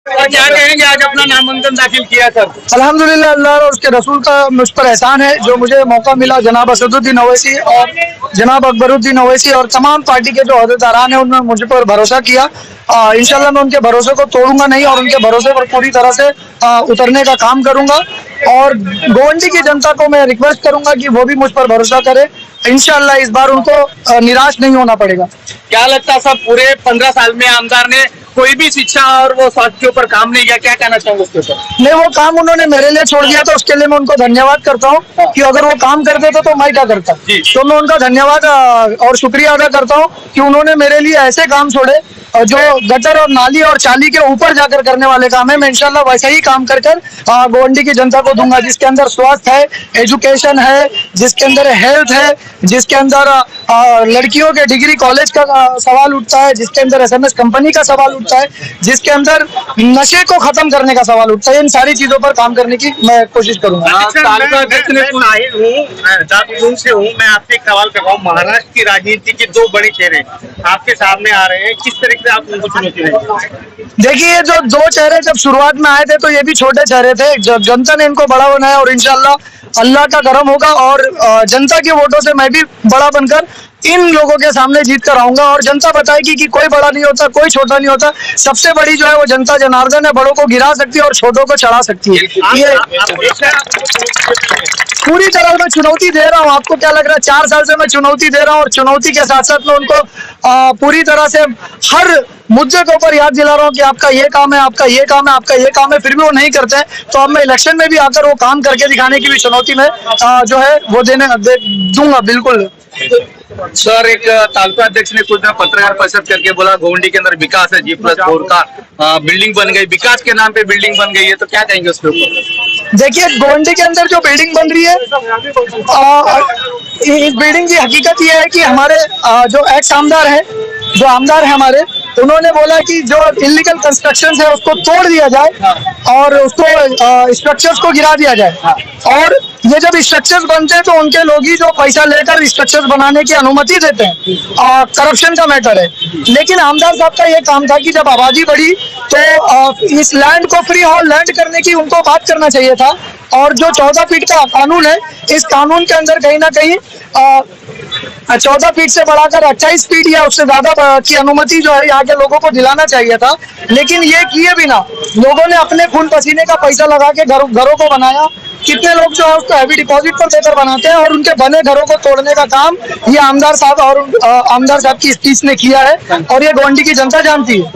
और क्या कहेंगे, आज अपना नामांकन दाखिल किया सर? अल्हम्दुलिल्लाह, अल्लाह और उसके रसूल का मुझ पर एहसान है जो मुझे मौका मिला। जनाब असदुद्दीन ओवैसी और जनाब अकबरुद्दीन ओवैसी और तमाम पार्टी के जो अहदेदारान हैं उन्होंने मुझ पर भरोसा किया। इंशाल्लाह मैं उनके भरोसे को तोड़ूंगा नहीं और उनके भरोसे पर पूरी तरह से उतरने का काम करूंगा। और गोवंडी की जनता को मैं रिक्वेस्ट करूंगा कि वो भी मुझ पर भरोसा करे। इंशाल्लाह इस बार उनको निराश नहीं होना पड़ेगा। क्या लगता है, सब पूरे 15 साल में आमदार ने कोई भी शिक्षा और वो स्वास्थ्य के ऊपर काम नहीं किया, क्या कहना चाहूंगा उसके ऊपर? नहीं, वो काम उन्होंने मेरे लिए छोड़ दिया, तो उसके लिए मैं उनको धन्यवाद करता हूँ कि अगर वो काम करते तो मैं क्या करता। तो मैं उनका धन्यवाद और शुक्रिया अदा करता हूँ कि उन्होंने मेरे लिए ऐसे काम छोड़े जो गटर और नाली और चाली के ऊपर जाकर करने वाले काम है। मैं इंशाल्लाह वैसे ही काम कर गोवंडी की जनता को दूंगा, जिसके अंदर स्वास्थ्य है, एजुकेशन है, जिसके अंदर हेल्थ है, जिसके अंदर लड़कियों के डिग्री कॉलेज का सवाल उठता है, जिसके अंदर SMS कंपनी का सवाल उठता है, जिसके अंदर नशे को खत्म करने का सवाल उठता है। इन सारी चीजों पर काम करने की मैं कोशिश करूंगा। मैं आपसे एक सवाल कर रहा हूँ, महाराष्ट्र की राजनीति के दो बड़े चेहरे आपके सामने आ रहे हैं, किस तरीके से आप उनको चुनौती देंगे? देखिए, ये जो दो चेहरे जब शुरुआत में आए थे तो ये भी छोटे चेहरे थे। जब जनता ने इनको बड़ा बनाया और इंशाल्लाह अल्लाह का करम होगा और जनता के वोटों से मैं भी बड़ा बनकर इन लोगों के सामने जीत कर आऊंगा। और जनता बताएगी कि कोई बड़ा नहीं होता, कोई छोटा नहीं होता, सबसे बड़ी जो है वो जनता जनार्दन है। बड़ों को गिरा सकती है और छोटों को चढ़ा सकती है। ये पूरी तरह मैं चुनौती दे रहा हूँ। आपको क्या लग रहा है? 4 साल से मैं चुनौती दे रहा हूँ और चुनौती के साथ साथ में उनको पूरी तरह से हर मुद्दे के ऊपर याद दिला रहा हूँ कि आपका ये काम है, आपका ये काम है, आपका ये काम है। फिर भी वो नहीं करते हैं, तो अब मैं इलेक्शन में भी आकर वो काम करके दिखाने की भी चुनौती में जो है वो दूंगा बिल्कुल। सर, एक तालुका अध्यक्ष ने कुछ पत्रकार परिषद करके बोला गोवंडी के अंदर विकास है, G+4 का बिल्डिंग बन गई, विकास के नाम पे बिल्डिंग बन गई है, तो क्या कहेंगे उसके ऊपर? देखिए, गोवंडी के अंदर जो बिल्डिंग बन रही है, इस बिल्डिंग की हकीकत ये है कि हमारे जो एक्स आमदार है, जो आमदार है हमारे, उन्होंने बोला कि जो इलीगल कंस्ट्रक्शन है उसको तोड़ दिया जाए और उसको स्ट्रक्चर्स को गिरा दिया जाए। और ये जब स्ट्रक्चर्स बनते हैं तो उनके लोग ही जो पैसा लेकर स्ट्रक्चर्स बनाने की अनुमति देते हैं। करप्शन का मैटर है। लेकिन आमदार साहब का ये काम था कि जब आबादी बढ़ी तो इस लैंड को फ्री होल्ड लैंड करने की उनको बात करना चाहिए था। और जो 14 फीट का कानून है, इस कानून के अंदर कहीं ना कहीं 14 फीट से बढ़ाकर 28 फीट या उससे ज्यादा की अनुमति जो है यहाँ के लोगों को दिलाना चाहिए था। लेकिन ये किए बिना लोगों ने अपने खून पसीने का पैसा लगा के घरों को बनाया। कितने लोग जो है उसको हैवी डिपॉजिट पर देकर बनाते हैं और उनके बने घरों को तोड़ने का काम ये आमदार साहब और आमदार साहब की स्पीच ने किया है और ये गोवंडी की जनता जानती है।